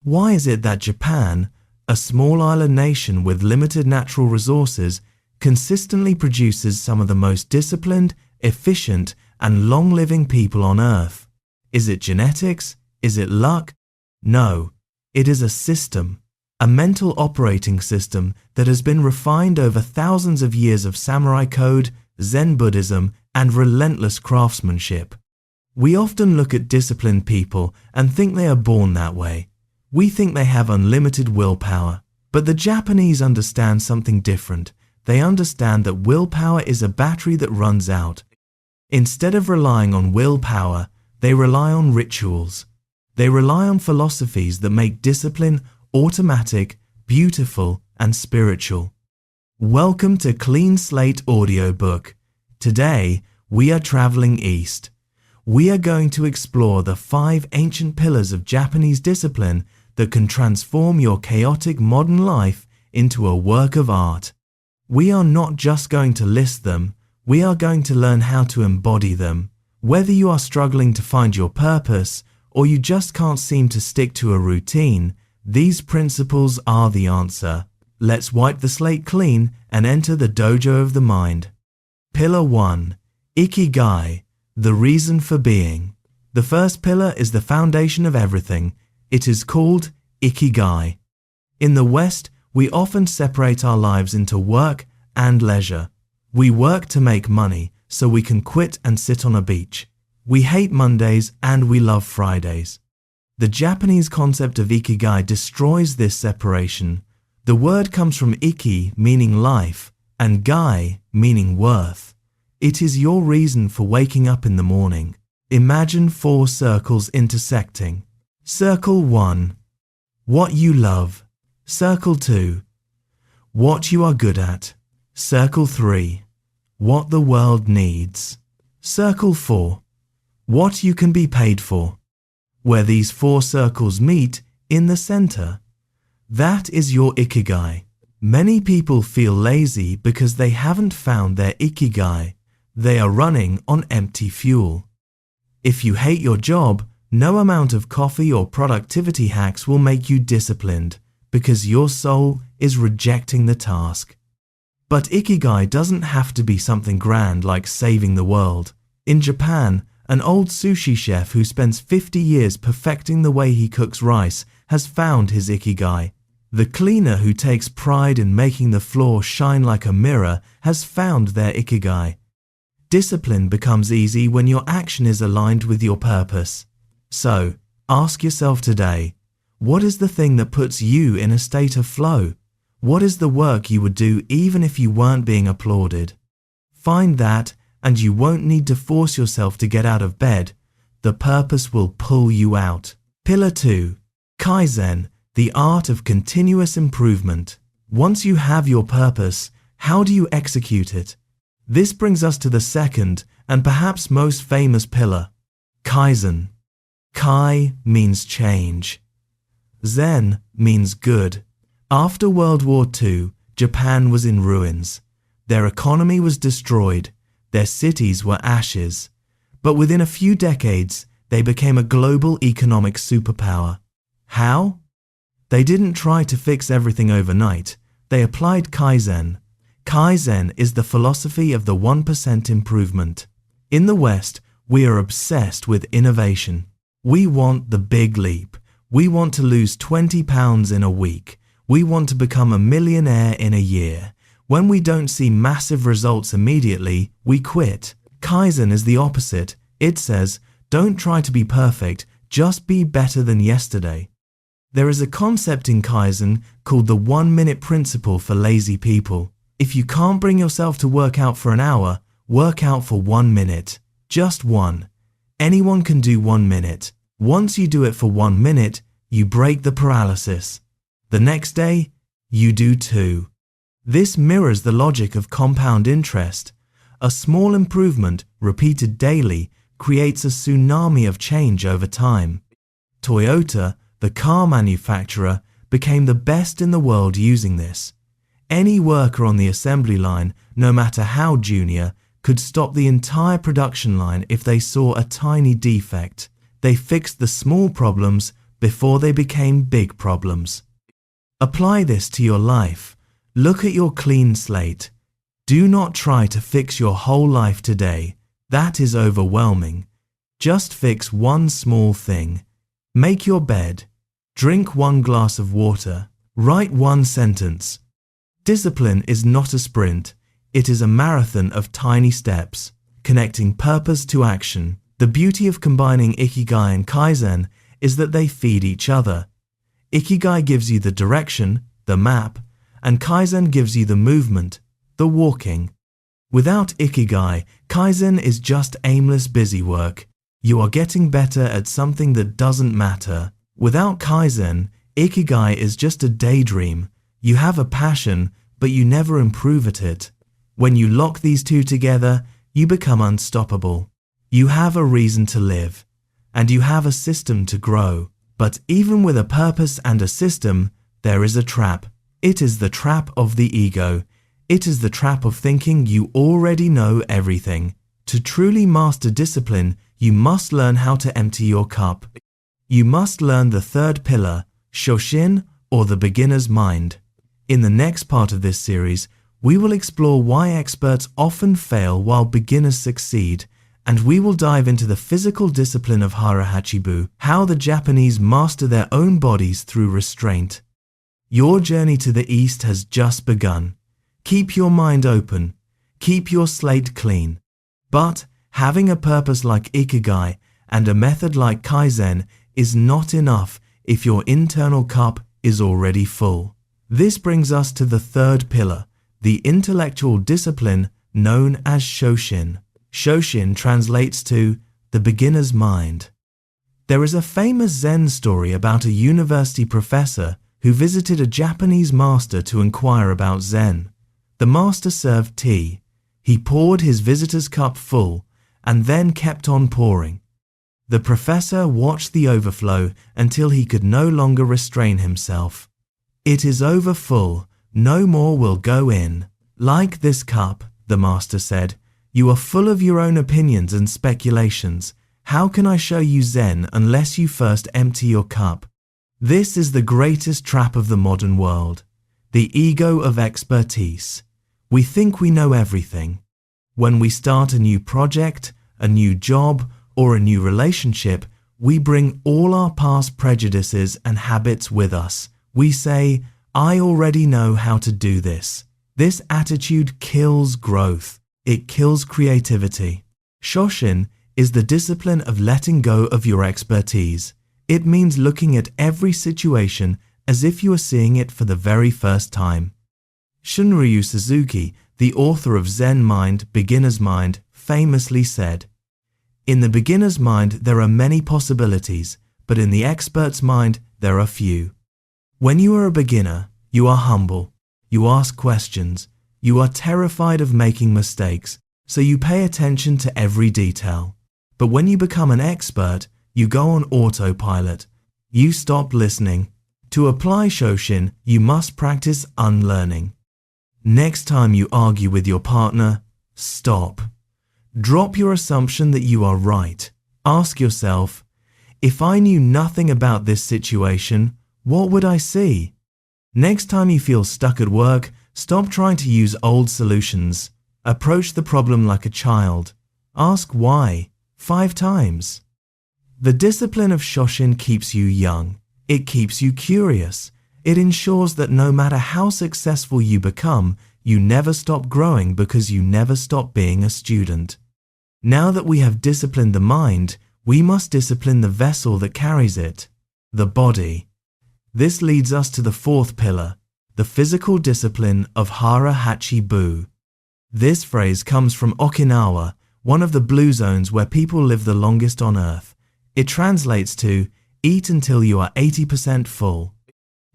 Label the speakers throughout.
Speaker 1: Why is it that Japan, a small island nation with limited natural resources, consistently produces some of the most disciplined, efficient, and long-living people on Earth? Is it genetics? Is it luck? No, it is a system, a mental operating system that has been refined over thousands of years of samurai code, Zen Buddhism, and relentless craftsmanship. We often look at disciplined people and think they are born that way. We think they have unlimited willpower. But the Japanese understand something different. They understand that willpower is a battery that runs out. Instead of relying on willpower, they rely on rituals. They rely on philosophies that make discipline automatic, beautiful, and spiritual. Welcome to Clean Slate Audiobook. Today, we are traveling east. We are going to explore the 5 ancient pillars of Japanese discipline that can transform your chaotic modern life into a work of art. We are not just going to list them, we are going to learn how to embody them. Whether you are struggling to find your purpose or you just can't seem to stick to a routine, these principles are the answer. Let's wipe the slate clean and enter the dojo of the mind. Pillar 1. Ikigai, the reason for being. The first pillar is the foundation of everything. It is called Ikigai. In the West, we often separate our lives into work and leisure. We work to make money so we can quit and sit on a beach. We hate Mondays and we love Fridays. The Japanese concept of Ikigai destroys this separation. The word comes from Iki, meaning life, and Gai, meaning worth. It is your reason for waking up in the morning. Imagine 4 circles intersecting. Circle 1. What you love. Circle 2. What you are good at. Circle 3. What the world needs. Circle 4. What you can be paid for. Where these 4 circles meet, in the center. That is your Ikigai. Many people feel lazy because they haven't found their Ikigai. They are running on empty fuel. If you hate your job, no amount of coffee or productivity hacks will make you disciplined because your soul is rejecting the task. But Ikigai doesn't have to be something grand like saving the world. In Japan, an old sushi chef who spends 50 years perfecting the way he cooks rice has found his Ikigai. The cleaner who takes pride in making the floor shine like a mirror has found their Ikigai. Discipline becomes easy when your action is aligned with your purpose. So, ask yourself today, what is the thing that puts you in a state of flow? What is the work you would do even if you weren't being applauded? Find that, and you won't need to force yourself to get out of bed. The purpose will pull you out. Pillar 2. Kaizen, the art of continuous improvement. Once you have your purpose, how do you execute it? This brings us to the second and perhaps most famous pillar, Kaizen. Kai means change. Zen means good. After World War II, Japan was in ruins. Their economy was destroyed. Their cities were ashes. But within a few decades, they became a global economic superpower. How? They didn't try to fix everything overnight. They applied Kaizen. Kaizen is the philosophy of the 1% improvement. In the West, we are obsessed with innovation. We want the big leap. We want to lose 20 pounds in a week. We want to become a millionaire in a year. When we don't see massive results immediately, we quit. Kaizen is the opposite. It says, don't try to be perfect, just be better than yesterday. There is a concept in Kaizen called the 1-minute principle for lazy people. If you can't bring yourself to work out for an hour, work out for 1 minute. Just one. Anyone can do 1 minute. Once you do it for 1 minute, you break the paralysis. The next day, you do 2. This mirrors the logic of compound interest. A small improvement, repeated daily, creates a tsunami of change over time. Toyota, the car manufacturer, became the best in the world using this. Any worker on the assembly line, no matter how junior, could stop the entire production line if they saw a tiny defect. They fixed the small problems, before they became big problems. Apply this to your life. Look at your clean slate. Do not try to fix your whole life today. That is overwhelming. Just fix one small thing. Make your bed. Drink one glass of water. Write one sentence. Discipline is not a sprint. It is a marathon of tiny steps, connecting purpose to action. The beauty of combining Ikigai and Kaizen is that they feed each other. Ikigai gives you the direction, the map, and Kaizen gives you the movement, the walking. Without Ikigai, Kaizen is just aimless busy work. You are getting better at something that doesn't matter. Without Kaizen, Ikigai is just a daydream. You have a passion, but you never improve at it. When you lock these two together, you become unstoppable. You have a reason to live, and you have a system to grow. But even with a purpose and a system, there is a trap. It is the trap of the ego. It is the trap of thinking you already know everything. To truly master discipline, you must learn how to empty your cup. You must learn the third pillar, Shoshin, or the beginner's mind. In the next part of this series, we will explore why experts often fail while beginners succeed, and we will dive into the physical discipline of Hara Hachibu, how the Japanese master their own bodies through restraint. Your journey to the East has just begun. Keep your mind open. Keep your slate clean. But having a purpose like Ikigai and a method like Kaizen is not enough if your internal cup is already full. This brings us to the third pillar, the intellectual discipline known as Shoshin. Shoshin translates to the beginner's mind. There is a famous Zen story about a university professor who visited a Japanese master to inquire about Zen. The master served tea. He poured his visitor's cup full and then kept on pouring. The professor watched the overflow until he could no longer restrain himself. "It is over full, no more will go in. Like this cup," the master said, "you are full of your own opinions and speculations. How can I show you Zen unless you first empty your cup?" This is the greatest trap of the modern world, the ego of expertise. We think we know everything. When we start a new project, a new job, or a new relationship, we bring all our past prejudices and habits with us. We say, "I already know how to do this." This attitude kills growth. It kills creativity. Shoshin is the discipline of letting go of your expertise. It means looking at every situation as if you are seeing it for the very first time. Shunryu Suzuki, the author of Zen Mind, Beginner's Mind, famously said, "In the beginner's mind there are many possibilities, but in the expert's mind there are few." When you are a beginner, you are humble, you ask questions, you are terrified of making mistakes, so you pay attention to every detail. But when you become an expert, you go on autopilot. You stop listening. To apply Shoshin, you must practice unlearning. Next time you argue with your partner, stop. Drop your assumption that you are right. Ask yourself, if I knew nothing about this situation, what would I see? Next time you feel stuck at work, stop trying to use old solutions. Approach the problem like a child. Ask why 5 times. The discipline of Shoshin keeps you young. It keeps you curious. It ensures that no matter how successful you become, you never stop growing because you never stop being a student. Now that we have disciplined the mind, we must discipline the vessel that carries it, the body. This leads us to the fourth pillar, the physical discipline of Hara Hachibu. This phrase comes from Okinawa, one of the blue zones where people live the longest on Earth. It translates to, eat until you are 80% full.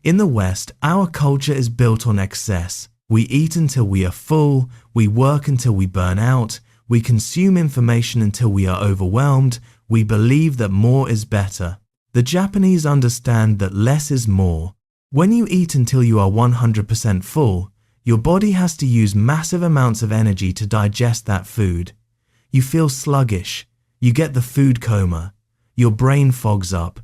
Speaker 1: In the West, our culture is built on excess. We eat until we are full, we work until we burn out, we consume information until we are overwhelmed, we believe that more is better. The Japanese understand that less is more. When you eat until you are 100% full, your body has to use massive amounts of energy to digest that food. You feel sluggish, you get the food coma, your brain fogs up.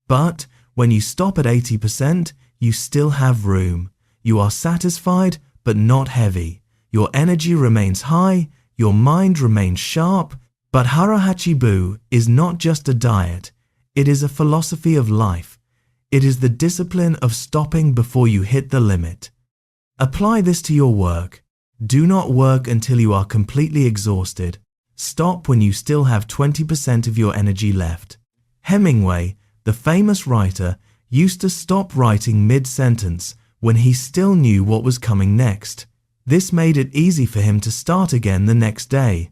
Speaker 1: But When you stop at 80%, you still have room. You are satisfied, but not heavy. Your energy remains high, your mind remains sharp. But Hara-Hachi-Bu is not just a diet. It is a philosophy of life. It is the discipline of stopping before you hit the limit. Apply this to your work. Do not work until you are completely exhausted. Stop when you still have 20% of your energy left. Hemingway, the famous writer, used to stop writing mid-sentence when he still knew what was coming next. This made it easy for him to start again the next day.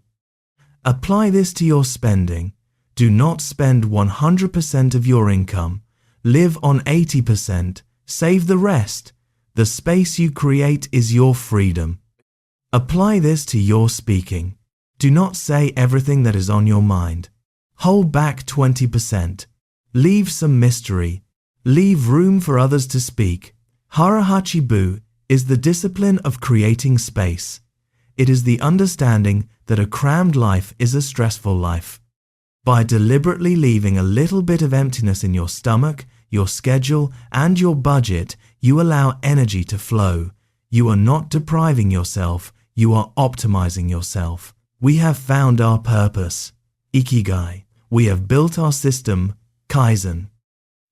Speaker 1: Apply this to your spending. Do not spend 100% of your income. Live on 80%. Save the rest. The space you create is your freedom. Apply this to your speaking. Do not say everything that is on your mind. Hold back 20%. Leave some mystery. Leave room for others to speak. Hara-Hachi-Bu is the discipline of creating space. It is the understanding that a crammed life is a stressful life. By deliberately leaving a little bit of emptiness in your stomach, your schedule, and your budget, you allow energy to flow. You are not depriving yourself, you are optimizing yourself. We have found our purpose, Ikigai. We have built our system, Kaizen.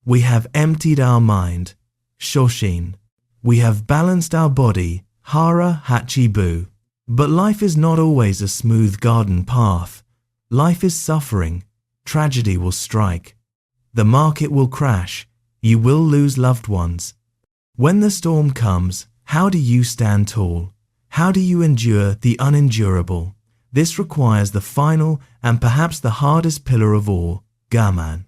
Speaker 1: We have emptied our mind, Shoshin. We have balanced our body, Hara-Hachi-Bu. But life is not always a smooth garden path. Life is suffering. Tragedy will strike. The market will crash. You will lose loved ones. When the storm comes, how do you stand tall? How do you endure the unendurable? This requires the final and perhaps the hardest pillar of all, Gaman.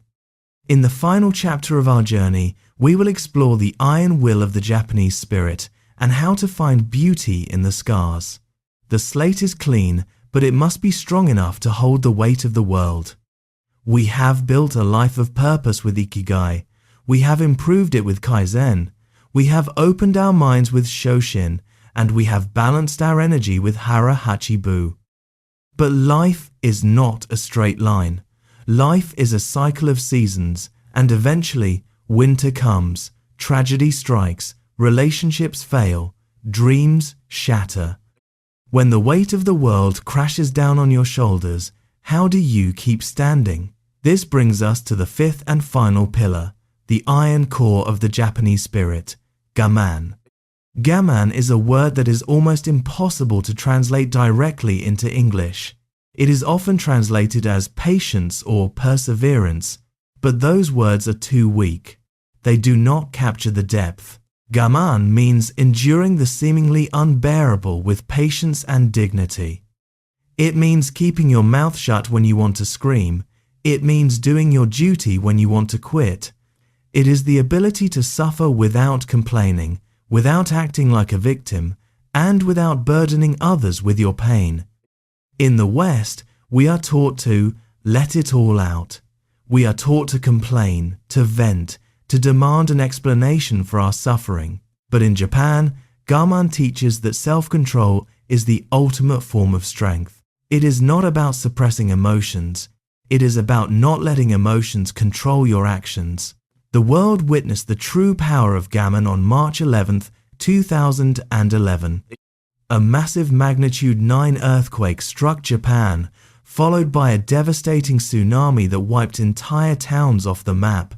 Speaker 1: In the final chapter of our journey, we will explore the iron will of the Japanese spirit and how to find beauty in the scars. The slate is clean, but it must be strong enough to hold the weight of the world. We have built a life of purpose with Ikigai. We have improved it with Kaizen. We have opened our minds with Shoshin, and we have balanced our energy with Hara-Hachi-Bu. But life is not a straight line. Life is a cycle of seasons, and eventually winter comes, tragedy strikes, relationships fail, dreams shatter. When the weight of the world crashes down on your shoulders, how do you keep standing? This brings us to the fifth and final pillar, the iron core of the Japanese spirit, Gaman. Gaman is a word that is almost impossible to translate directly into English. It is often translated as patience or perseverance, but those words are too weak. They do not capture the depth. Gaman means enduring the seemingly unbearable with patience and dignity. It means keeping your mouth shut when you want to scream. It means doing your duty when you want to quit. It is the ability to suffer without complaining, without acting like a victim, and without burdening others with your pain. In the West, we are taught to let it all out. We are taught to complain, to vent, to demand an explanation for our suffering. But in Japan, Gaman teaches that self-control is the ultimate form of strength. It is not about suppressing emotions. It is about not letting emotions control your actions. The world witnessed the true power of Gaman on March 11, 2011. A massive magnitude 9 earthquake struck Japan, followed by a devastating tsunami that wiped entire towns off the map.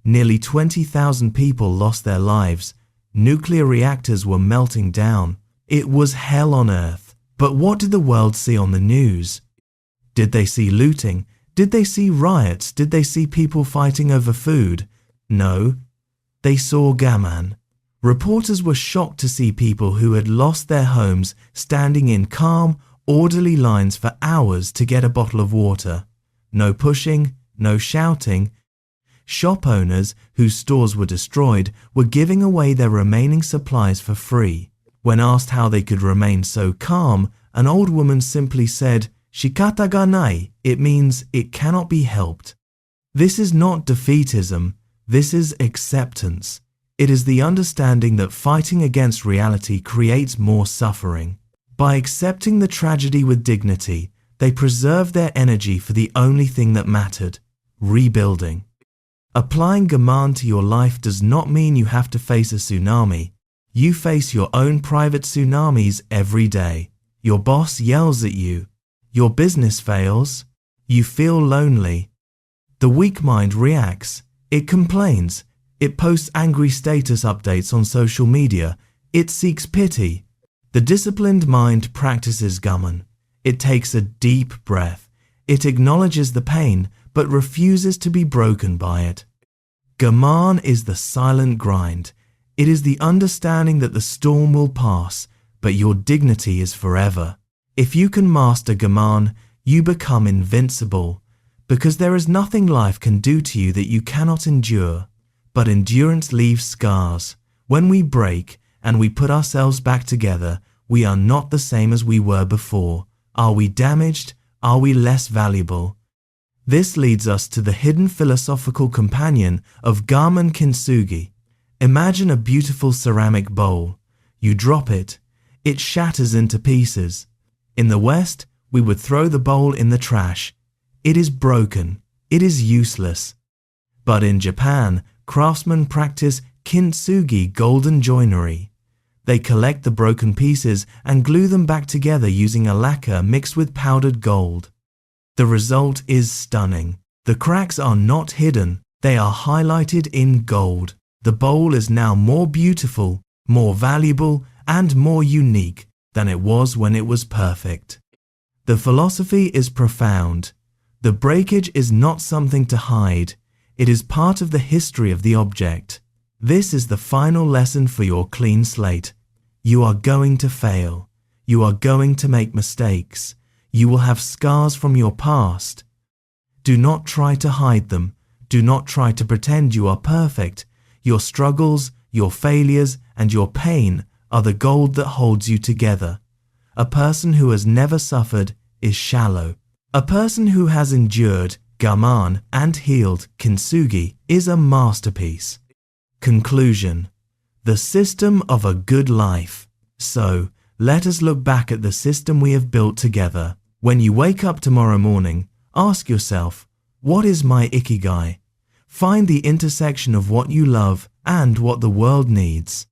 Speaker 1: Nearly 20,000 people lost their lives. Nuclear reactors were melting down. It was hell on earth. But what did the world see on the news? Did they see looting? Did they see riots? Did they see people fighting over food? No. They saw Gaman. Reporters were shocked to see people who had lost their homes standing in calm, orderly lines for hours to get a bottle of water. No pushing, no shouting. Shop owners, whose stores were destroyed, were giving away their remaining supplies for free. When asked how they could remain so calm, an old woman simply said, "Shikata ga nai," it means it cannot be helped. This is not defeatism, this is acceptance. It is the understanding that fighting against reality creates more suffering. By accepting the tragedy with dignity, they preserved their energy for the only thing that mattered, rebuilding. Applying Gaman to your life does not mean you have to face a tsunami. You face your own private tsunamis every day. Your boss yells at you. Your business fails. You feel lonely. The weak mind reacts. It complains. It posts angry status updates on social media. It seeks pity. The disciplined mind practices Gaman. It takes a deep breath. It acknowledges the pain, but refuses to be broken by it. Gaman is the silent grind. It is the understanding that the storm will pass, but your dignity is forever. If you can master Gaman, you become invincible, because there is nothing life can do to you that you cannot endure. But endurance leaves scars. When we break and we put ourselves back together, we are not the same as we were before. Are we damaged? Are we less valuable? This leads us to the hidden philosophical companion of Gaman Kintsugi. Imagine a beautiful ceramic bowl. You drop it. It shatters into pieces. In the West, we would throw the bowl in the trash. It is broken. It is useless. But in Japan, craftsmen practice Kintsugi golden joinery. They collect the broken pieces and glue them back together using a lacquer mixed with powdered gold. The result is stunning. The cracks are not hidden. They are highlighted in gold. The bowl is now more beautiful, more valuable, and more unique than it was when it was perfect. The philosophy is profound. The breakage is not something to hide. It is part of the history of the object. This is the final lesson for your clean slate. You are going to fail. You are going to make mistakes. You will have scars from your past. Do not try to hide them. Do not try to pretend you are perfect. Your struggles, your failures, and your pain are the gold that holds you together. A person who has never suffered is shallow. A person who has endured Gaman and healed Kintsugi is a masterpiece. Conclusion: the system of a good life. So, let us look back at the system we have built together. When you wake up tomorrow morning, ask yourself, what is my Ikigai? Find the intersection of what you love and what the world needs.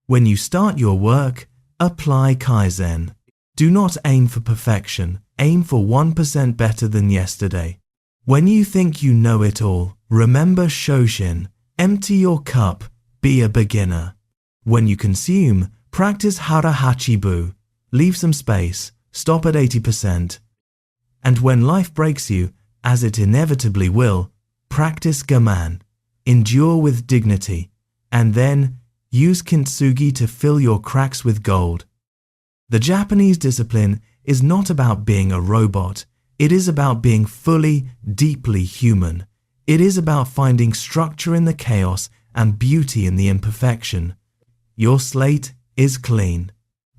Speaker 1: When you start your work, apply Kaizen. Do not aim for perfection. Aim for 1% better than yesterday. When you think you know it all, remember Shoshin. Empty your cup. Be a beginner. When you consume, practice Hara Hachibu. Leave some space. Stop at 80%. And when life breaks you, as it inevitably will, practice Gaman. Endure with dignity. And then use Kintsugi to fill your cracks with gold. The Japanese discipline is not about being a robot. It is about being fully, deeply human. It is about finding structure in the chaos and beauty in the imperfection. Your slate is clean.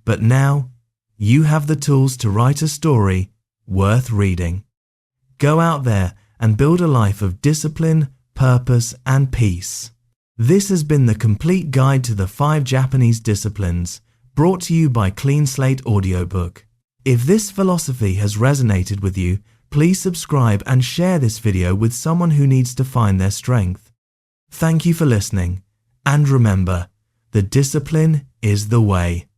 Speaker 1: But now, you have the tools to write a story worth reading. Go out there and build a life of discipline, purpose, and peace. This has been the complete guide to the 5 Japanese disciplines, brought to you by Clean Slate Audiobook. If this philosophy has resonated with you, please subscribe and share this video with someone who needs to find their strength. Thank you for listening, and remember, the discipline is the way.